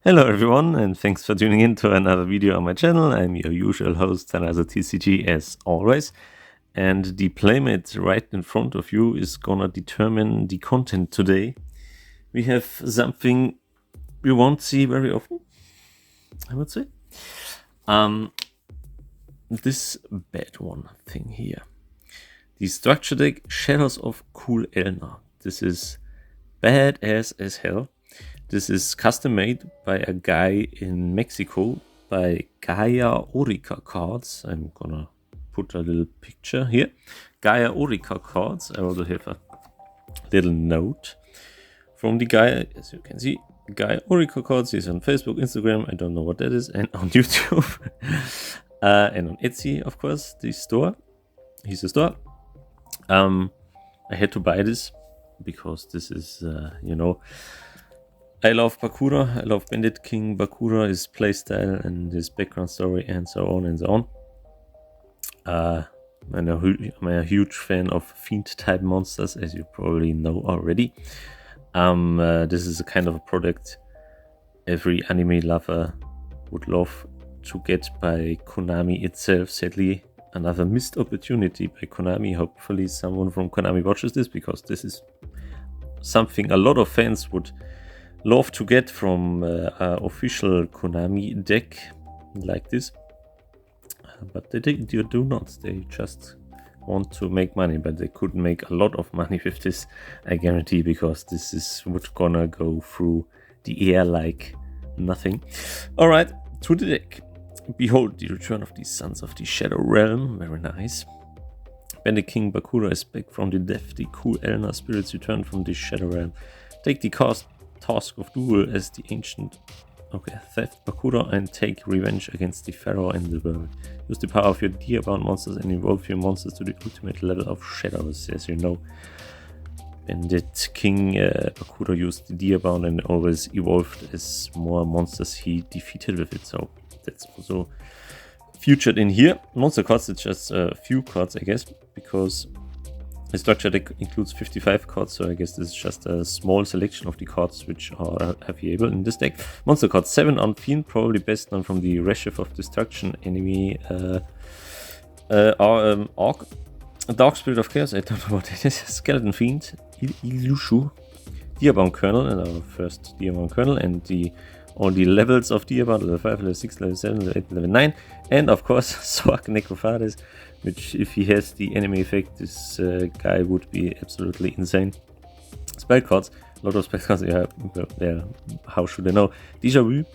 Hello everyone, and thanks for tuning in to another video on my channel. I'm your usual host, Sarasu TCG, as always. And the playmate right in front of you is gonna determine the content today. We have something we won't see very often, I would say. This bad one thing here. The structure deck Shadows of Cool Elna. This is badass as hell. This is custom made by a guy in Mexico by GaiaOriCards. I'm gonna put a little picture here. GaiaOriCards. I also have a little note from the guy, as you can see. GaiaOriCards is on Facebook, Instagram, I don't know what that is, and on YouTube. And on Etsy, of course, the store. He's a store. I had to buy this because this is, I love Bakura, I love Bandit King Bakura, his playstyle and his background story and so on and so on. I'm a huge fan of Fiend-type monsters, as you probably know already. This is a kind of a product every anime lover would love to get by Konami itself. Sadly, another missed opportunity by Konami. Hopefully someone from Konami watches this, because this is something a lot of fans would love to get from official Konami deck like this, but they do not. They just want to make money, but they could make a lot of money with this, I guarantee, because this is what's gonna go through the air like nothing. Alright, to the deck. Behold the return of the Sons of the Shadow Realm. Very nice. Bandit King Bakura is back from the death. The Cool Elna spirits return from the Shadow Realm. Take the task of duel as the ancient theft Bakura and take revenge against the Pharaoh in the world. Use the power of your deer-bound monsters and evolve your monsters to the ultimate level of shadows. As you know, Bandit King Bakura used the deer-bound and always evolved as more monsters he defeated with it, so that's also featured in here. Monster cards, it's just a few cards, I guess, because the structure deck includes 55 cards, so I guess this is just a small selection of the cards which are available in this deck. Monster card 7 on Fiend, probably best known from the Wrath of Destruction enemy Orc. Dark Spirit of Chaos, I don't know what that is. Skeleton Fiend, Ilushu, Deerbound Kernel, and our first Deerbound Kernel, and all the levels of Deerbound, level 5, level 6, level 7, level 8, level 9, and of course Sork Necrophares, which, if he has the enemy effect, this guy would be absolutely insane. Spell cards, a lot of spell cards, yeah, how should I know? Deja Vu,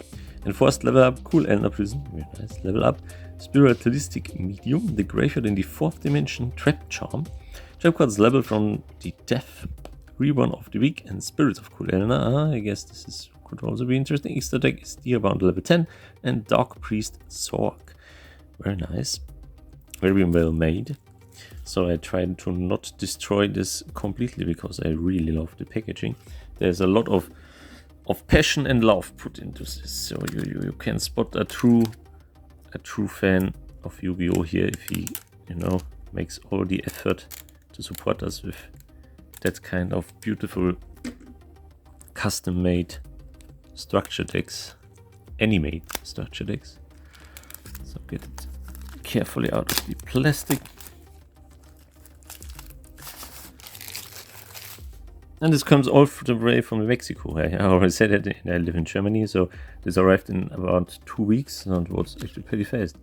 Enforced level up, Cool Elna Prison, very nice, level up. Spiritualistic Medium, the Graveyard in the 4th dimension, Trap Charm. Trap cards level from the Death, Reborn of the Week, and Spirits of Cool Elna. I guess this could also be interesting. Extra deck is Deerbound level 10 and Dark Priest Sork. Very nice. Very well made. So I tried to not destroy this completely because I really love the packaging. There's a lot of passion and love put into this, so you can spot a true fan of Yu-Gi-Oh here if he makes all the effort to support us with that kind of beautiful custom made structure decks, animate structure decks. So get it carefully out of the plastic. And this comes all the way from Mexico. I already said that I live in Germany, so this arrived in about 2 weeks, and it was actually pretty fast.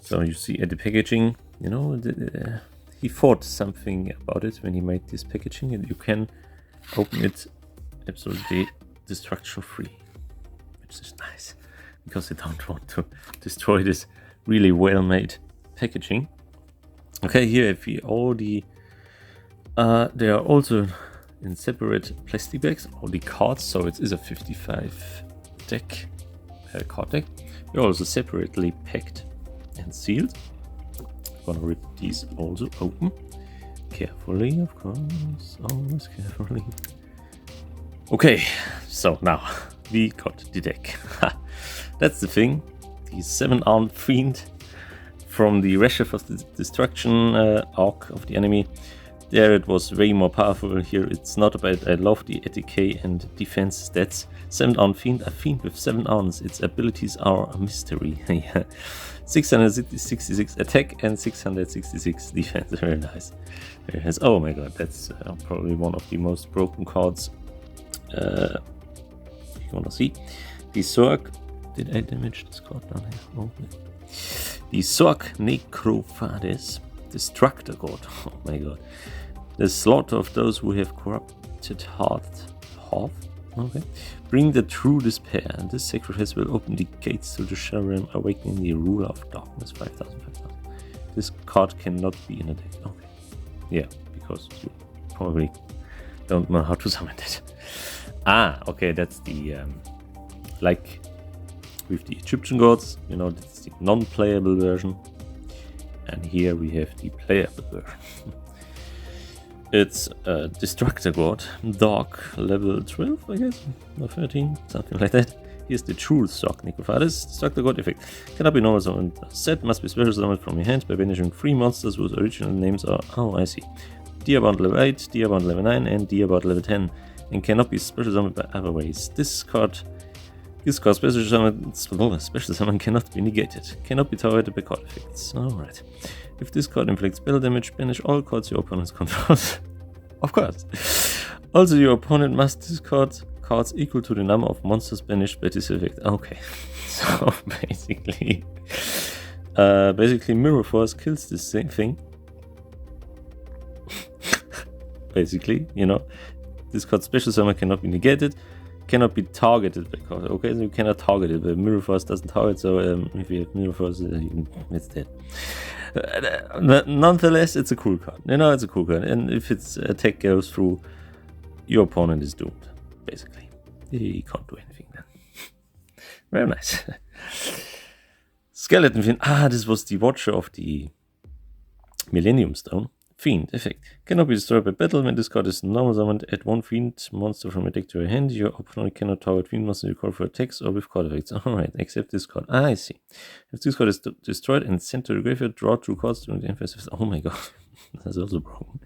So you see at the packaging, he thought something about it when he made this packaging, and you can open it absolutely destruction free, which is nice, because I don't want to destroy this really well made packaging. Okay, here if we all the they are also in separate plastic bags, all the cards, so it is a 55 deck, card deck. They're also separately packed and sealed. I'm gonna rip these also open carefully, of course, always carefully. Okay, so now we got the deck. That's the thing. The 7-armed Fiend from the Wrath of Destruction arc of the enemy. There it was way more powerful. Here it's not about I love the ATK and defense stats. 7-armed fiend, a fiend with 7 arms. Its abilities are a mystery. Yeah. 666 attack and 666 defense. Very nice. Very nice. Oh my god, that's probably one of the most broken cards you wanna see. The Sork. Did I damage this card down here? Oh, no. The Sork Necrophades. Destructor God. Oh my god. The slaughter of those who have corrupted hearth. Okay. Bring the true despair. And this sacrifice will open the gates to the Shadow Realm, awakening the ruler of darkness. 5,000. This card cannot be in a deck. Okay. Yeah, because you probably don't know how to summon that. Ah, okay, that's the like with the Egyptian gods, you know, that's the non-playable version. And here we have the playable version. It's a Destructor God, Dark, level 12, I guess, or 13, something like that. Here's the true Sork Necrophades. Destructor God effect. Cannot be normal summoned. Set must be special summoned from your hand by banishing 3 monsters whose original names are, oh I see, Diabond level 8, Diabond level 9, and Diabond level 10, and cannot be special summoned by other ways. This card special summon cannot be negated. Cannot be targeted by card effects. Alright. If this card inflicts spell damage, banish all cards your opponent controls. Of course. Also, your opponent must discard cards equal to the number of monsters banished by this effect. Okay. So basically Mirror Force kills this same thing. Basically, you know, this card special summon cannot be negated. Cannot be targeted by cards. Okay, so you cannot target it, but Mirror Force doesn't target, so if you have Mirror Force, it's dead. Nonetheless, it's a cool card. You know, it's a cool card, and if its attack goes through, your opponent is doomed, basically. He can't do anything then. Very nice. Skeleton Fiend. Ah, this was the Watcher of the Millennium Stone. Fiend effect. Cannot be destroyed by battle. When this card is normal summoned, add 1 Fiend monster from your deck to your hand. Your opponent cannot target Fiend monster you call for attacks or with card effects. Alright, except this card. Ah, I see. If this card is destroyed and sent to the graveyard, draw 2 cards during the end phase. Oh my god. That's also broken.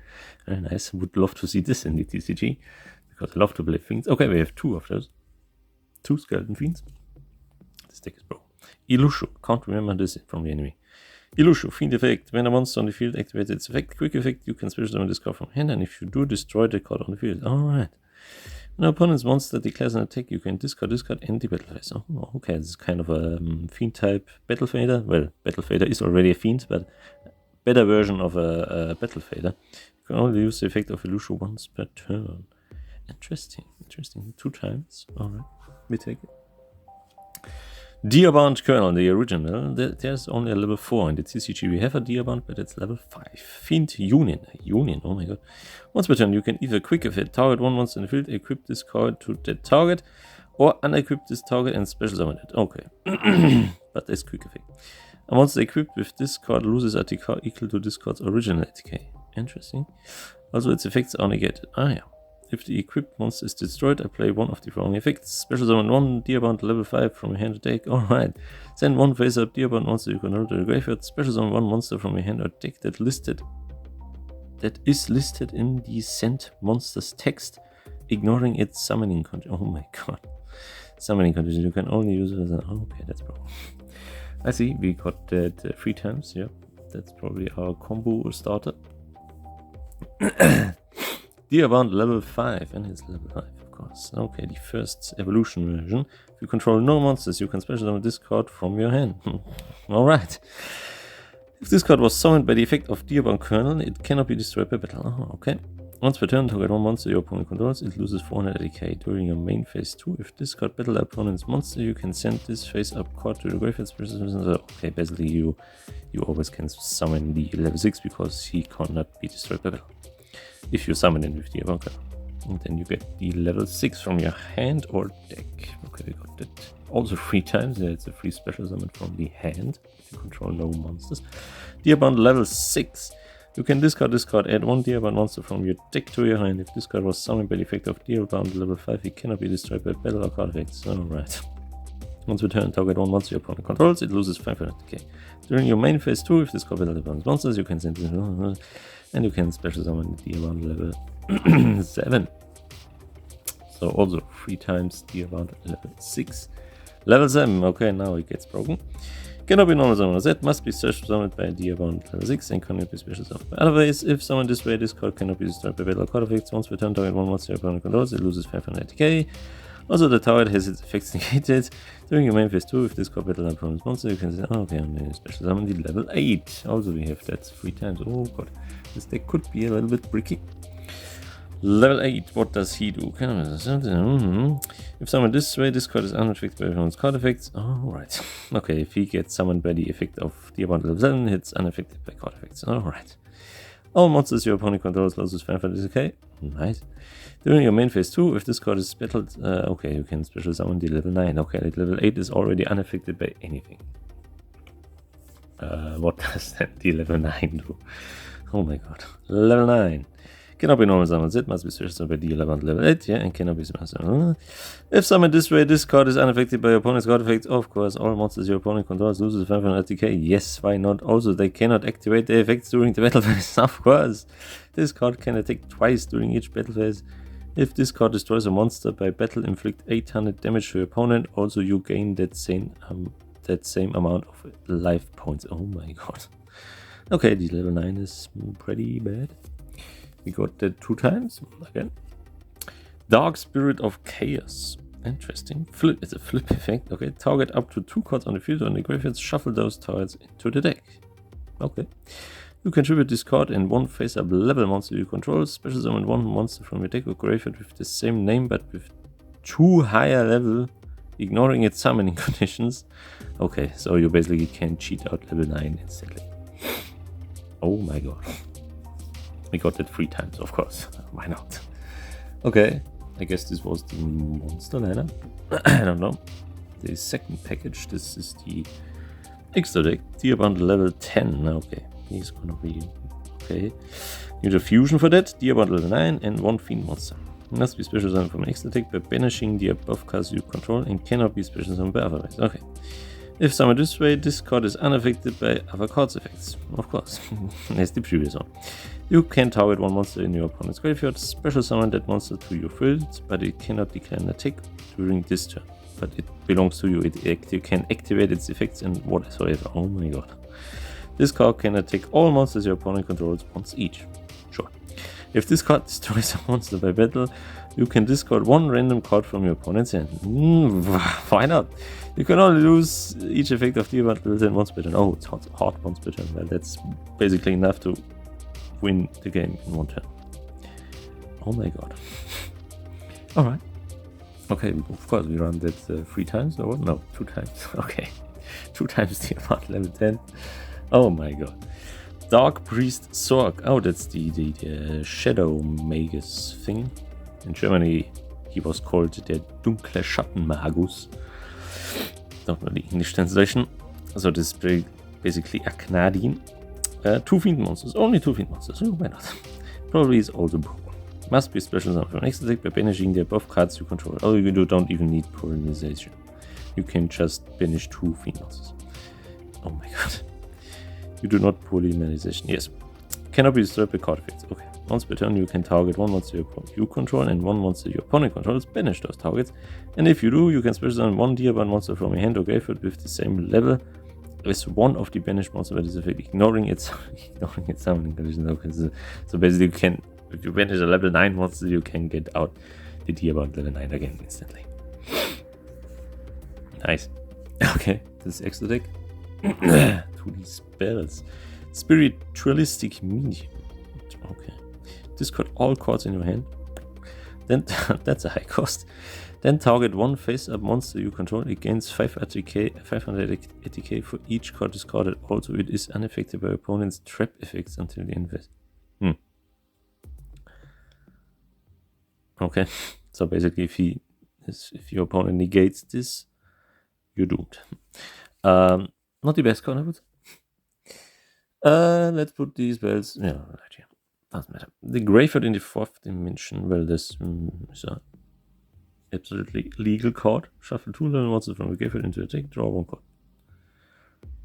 Very nice. Would love to see this in the TCG, because I love to play Fiends. Okay, we have 2 of those. 2 Skeleton Fiends. This deck is broken. Illusho. Can't remember this from the enemy. Illusho, Fiend effect. When a monster on the field activates its effect, quick effect, you can special summon this card from hand, and if you do, destroy the card on the field. Alright. When an opponent's monster declares an attack, you can discard this card and the battle phase. Oh, okay, this is kind of a Fiend type Battle Fader. Well, Battle Fader is already a Fiend, but better version of a Battle Fader. You can only use the effect of Illusho once per turn. Interesting. 2 times. Alright, we take it. Diabond Kernel, the original, there's only a level 4 in the TCG. We have a Diabond, but it's level 5. Fiend Union, oh my god. Once per turn, you can either quick effect, target 1 monster in the field, equip this card to that target, or unequip this target and special summon it. Okay, but there's quick effect. A monster equipped with this card loses ATK equal to this card's original ATK. Interesting. Also, its effects are negated. Ah yeah. If the equipped monster is destroyed, I play one of the following effects. Special summon 1 Diabond level 5 from your hand or deck. Alright. Send 1 face up Diabond monster you control to the graveyard. Special summon 1 monster from your hand or deck that is listed in the sent monster's text, ignoring its summoning condition. Oh my god. Summoning condition. You can only use it as an... Okay, that's probably... I see, we got that 3 times. Yeah, that's probably our combo starter. Diabond level 5, and it's level 5, of course. Okay, the first evolution version. If you control no monsters, you can special summon this card from your hand. Alright. If this card was summoned by the effect of Diabond Kernel, it cannot be destroyed by battle. Oh, okay. Once per turn, target 1 monster your opponent controls, it loses 400 ATK. During your main phase 2, if this card battle opponent's monster, you can send this face-up card to the graveyard. Okay, basically you always can summon the level 6 because he cannot be destroyed by battle. If you summon him with the Evoker. And then you get the level 6 from your hand or deck. Okay, we got that also 3 times. Yeah, it's a free special summon from the hand. If you control no monsters. Diabond level 6. You can discard this card, add 1 Diabond monster from your deck to your hand. If this card was summoned by the effect of Diabond level 5, it cannot be destroyed by battle or card effects. Alright. Once per turn, target one monster your opponent controls, it loses 500k. During your main phase 2, if this card battles opponent's monsters, you can send it and you can special summon the amount level 7. So also 3 times the amount level 6. Level 7, okay, now it gets broken. Cannot be normal summoned Z, must be special summoned by the amount level 6 and cannot be special summoned by other ways. If summoned this way, this card cannot be destroyed by battle card effects. Once per turn, target one monster your opponent controls, it loses 580k. Also, the target has its effects negated. During your main phase 2, if this card battles an opponent's monster, you can say, oh, okay, I'm going to special summon the level 8. Also, we have that 3 times. Oh god, this deck could be a little bit bricky. Level 8, what does he do? If summoned this way, this card is unaffected by opponent's card effects. Alright. Okay, if he gets summoned by the effect of the opponent level 7, it's unaffected by card effects. Alright. All monsters your opponent controls loses 500k. Nice. During your main phase 2, if this card is battled, okay, you can special summon the level 9. Okay, like level 8 is already unaffected by anything. What does that the level 9 do? Oh my god. Level 9. Cannot be normal summoned. It must be special summoned by the level 8, yeah, and cannot be special summoned. If summoned this way, this card is unaffected by your opponent's card effects. Of course, all monsters your opponent controls loses 500k. Yes, why not? Also, they cannot activate their effects during the battle phase. Of course. This card can attack twice during each battle phase. If this card destroys a monster by battle, inflict 800 damage to your opponent. Also, you gain that same amount of life points. Oh my god. Okay, the level 9 is pretty bad. We got that 2 times again. Dark Spirit of Chaos. Interesting. Flip. It's a flip effect. Okay. Target up to 2 cards on the field or in the graveyard. Shuffle those targets into the deck. Okay. You contribute this card and 1 face-up level monster you control. Special summon 1 monster from your deck or graveyard with the same name but with 2 higher level, ignoring its summoning conditions. Okay, so you basically can cheat out level 9 instantly. Oh my god. We got that 3 times, of course. Why not? Okay, I guess this was the monster liner. I don't know. The second package, this is the extra deck. Tier bundle level 10. Okay, he's gonna be okay. Use a fusion for that. Tier bundle level 9 and 1 fiend monster. Must be special summoned from an extra deck by banishing the above cards you control and cannot be special summoned by other ways. Okay. If summoned this way, this card is unaffected by other cards' effects. Of course, as the previous one. You can target 1 monster in your opponent's graveyard, special summon that monster to your field, but it cannot declare an attack during this turn. But it belongs to you, you can activate its effects and whatsoever. Oh my god. This card can attack all monsters your opponent controls once each. Sure. If this card destroys a monster by battle, you can discard 1 random card from your opponent's hand. Why not? You can only lose each effect of the event within once per turn. Oh, it's hard once per turn. Well, that's basically enough to win the game in 1 turn. Oh my god. Alright. Okay, of course we run that 3 times or what? No, 2 times. Okay. 2 times the amount level 10. Oh my god. Dark Priest Sorg. Oh, that's the Shadow Magus thing. In Germany, he was called der Dunkle Schattenmagus. Don't know the English translation. So this is basically a Canadian. 2 fiend monsters. Only 2 fiend monsters. Oh, why not? Probably is also broken. Must be special summon from next attack by banishing the above cards you control. Oh, you don't even need pollination. You can just banish 2 fiend monsters. Oh my god. You do not pollination. Yes. Cannot be destroyed by card effects. Okay. Once per turn, you can target 1 monster you control and 1 monster your opponent controls. Banish those targets. And if you do, you can special summon 1 Deerbound monster from your hand or graveyard with the same level as 1 of the banished monsters by this effect, ignoring its summoning conditions. Okay, so basically, you can, if you banish a level 9 monster, you can get out the Deerbound level 9 again instantly. Nice. Okay, this is extra deck. To these spells. Spiritualistic Medium. Okay. Discard all cards in your hand. Then that's a high cost. Then target 1 face-up monster you control. It gains 500 ATK for each card discarded. Also, it is unaffected by opponent's trap effects until the end phase. Okay, so basically, if your opponent negates this, you're doomed. Not the best card, I would say. Let's put these spells. Yeah, right here. Doesn't matter. The graveyard in the 4th dimension. Well, this is absolutely legal card. Shuffle 2 level monsters from the graveyard into a deck, draw 1 card.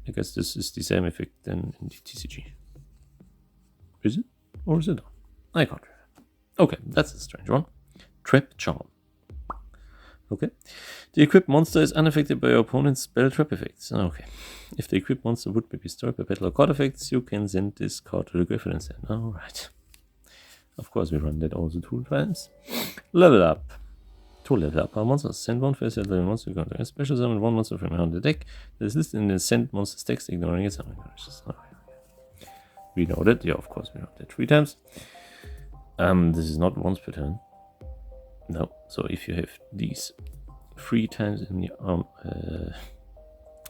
I guess this is the same effect than in the TCG. Is it? Or is it not? I can't remember. Okay, that's a strange one. Trap Charm. Okay. The equipped monster is unaffected by your opponent's spell trap effects. Okay. If the equipped monster would be destroyed by battle or card effects, you can send this card to the graveyard instead. Alright. Of course, we run that also 2 times. Level up. To level up our monsters. Send 1 face level monster control. Special summon 1 monster from around the deck that is listed in the send monsters text, ignoring its summon conditions. We know that. Yeah, of course, we know that 3 times. This is not once per turn. No. So if you have these 3 times in your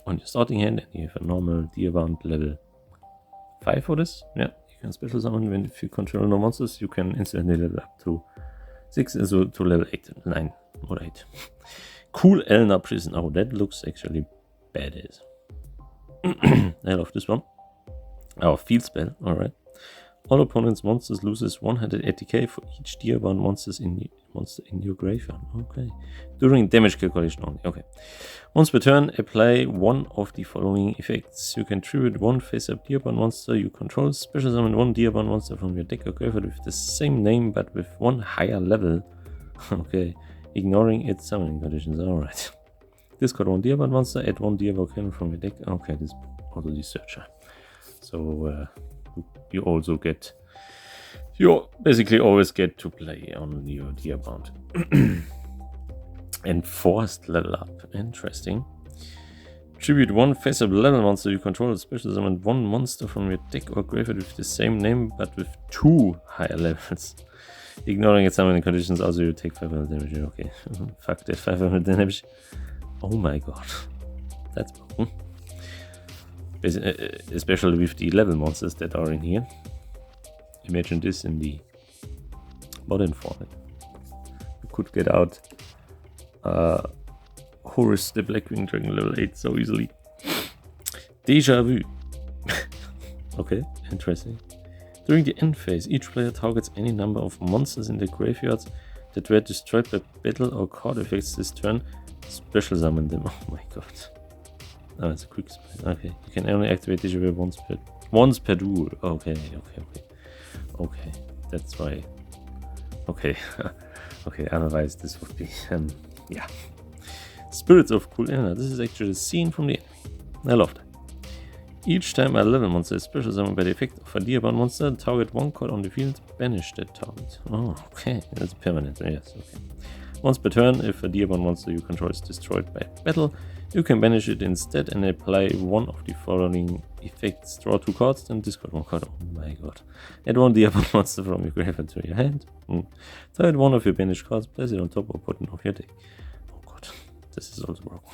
on your starting hand, and you have a normal Diamond level 5 for this, yeah, you can special summon. When if you control no monsters, you can instantly level up to 6, so to level 8, 9 or 8. Cool Elna Prison. Oh, that looks actually badass. I love this one. Our field spell. All right. All opponents' monsters loses 180k for each Diamond monster in your graveyard. Okay. During damage calculation only. Okay. Once per turn, apply one of the following effects. You can tribute 1 face-up Diamond monster you control. Special summon 1 Diamond monster from your deck or graveyard with the same name but with 1 higher level. Okay. Ignoring its summoning conditions. Alright. Discard 1 Diamond monster. Add 1 Diamond cannon from your deck. Okay. This is also the searcher. So, you also get, you basically always get to play on your Diamond. Enforced level up. Interesting. Tribute 1 face-up level monster you control. Special summon 1 monster from your deck or graveyard with the same name but with 2 higher levels. Ignoring its summoning conditions, also you take 500 damage. Okay, fuck that 500 damage. Oh my god. That's broken. Especially with the level monsters that are in here. Imagine this in the modern format. You could get out Horus the Blackwing Dragon level 8 so easily. Deja vu. Okay, interesting. During the end phase, each player targets any number of monsters in the graveyards that were destroyed by battle or card effects this turn. Special summon them. Oh my god. Oh, it's a quick spell. Okay, you can only activate Deja vu once per duel. Okay. That's why. Okay, okay. Otherwise, this would be yeah. Spirits of Cool Elna. This is actually a scene from the enemy. I love that. Each time a level monster is special summoned by the effect of a Diamond monster, target 1 card on the field, banish that target. Oh, okay. That's permanent. Yes. Okay. Once per turn, if a Diamond monster you control is destroyed by battle, you can banish it instead and apply one of the following effects. Draw 2 cards, then discard 1 card. Oh my god. Add 1 Diamond monster from your graveyard to your hand. Target 1 of your banished cards, place it on top or bottom of your deck. Oh god. This is also broken.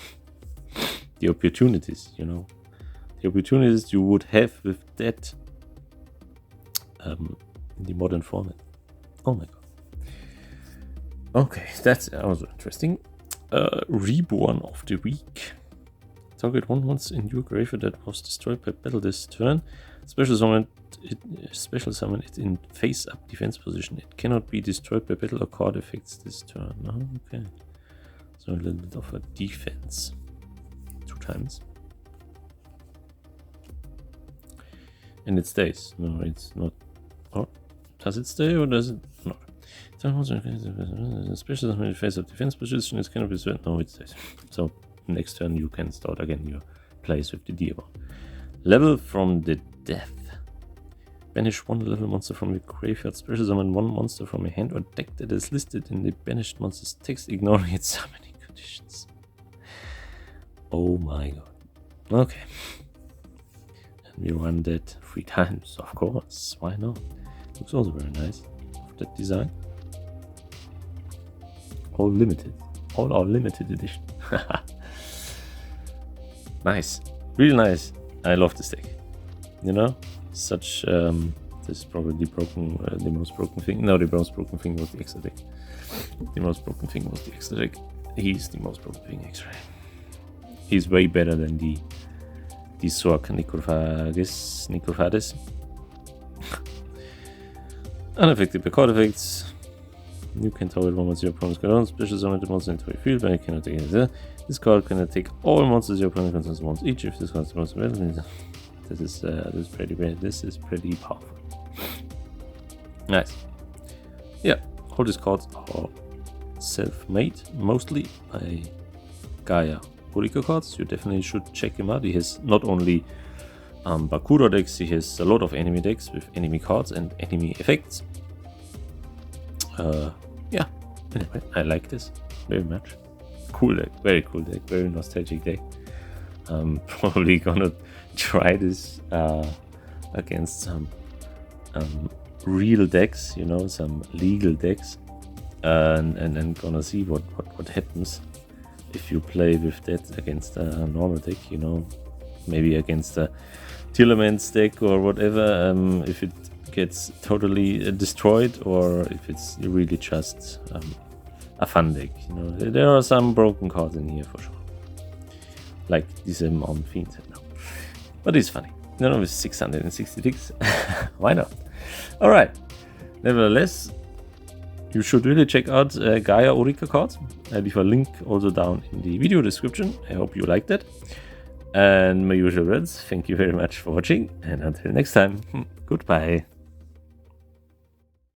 The opportunities, you know. The opportunities you would have with that in the modern format. Oh my god. Okay, that's also interesting. Reborn of the Week. Target 1 monster in your graveyard that was destroyed by battle this turn. Special summon it in face-up defense position. It cannot be destroyed by battle or card effects this turn. Oh, okay. So a little bit of a defense. 2 times. And it stays. No, it's not. Or does it stay or does it not? Special summon in face-up defense position. It cannot be destroyed. No, it stays. So next turn you can start again your plays with the Diamond. Level from the death. Banish 1 level monster from your graveyard. Special summon 1 monster from your hand or deck that is listed in the banished monster's text, ignoring its summoning conditions. Oh my god. Okay. And we run that 3 times, of course. Why not? Looks also very nice. Of that design. All limited. All are limited edition. Nice. Really nice. I love this deck. You know? Such this is probably the most broken thing. No, the most broken thing was the extra deck. The most broken thing was the extra deck. He's the most broken thing extra. He's way better than the Sork Necrophagis. Unaffected by card effects. You can target one monster your opponent's got on, special summon the monster into a field, but you cannot take it. This card can attack all monsters your opponent controls once each. If this card is most relevant, this is pretty bad. This is pretty powerful. Nice. Yeah, all these cards are self-made, mostly by GaiaOriCards. You definitely should check him out. He has not only Bakura decks, he has a lot of enemy decks with enemy cards and enemy effects. Yeah, anyway, I like this very much. Cool deck, very cool deck, very nostalgic deck. Probably gonna try this against some real decks, you know, some legal decks, and then gonna see what happens if you play with that against a normal deck, you know, maybe against a Tillemans deck or whatever, if it gets totally destroyed or if it's really just a fun deck, you know. There are some broken cards in here for sure, like this on Fiend, no. But it's funny, you know, with 666. Why not? All right, nevertheless, you should really check out GaiaOriCards. I leave a link also down in the video description. I hope you liked it. And my usual words, thank you very much for watching, and until next time, goodbye.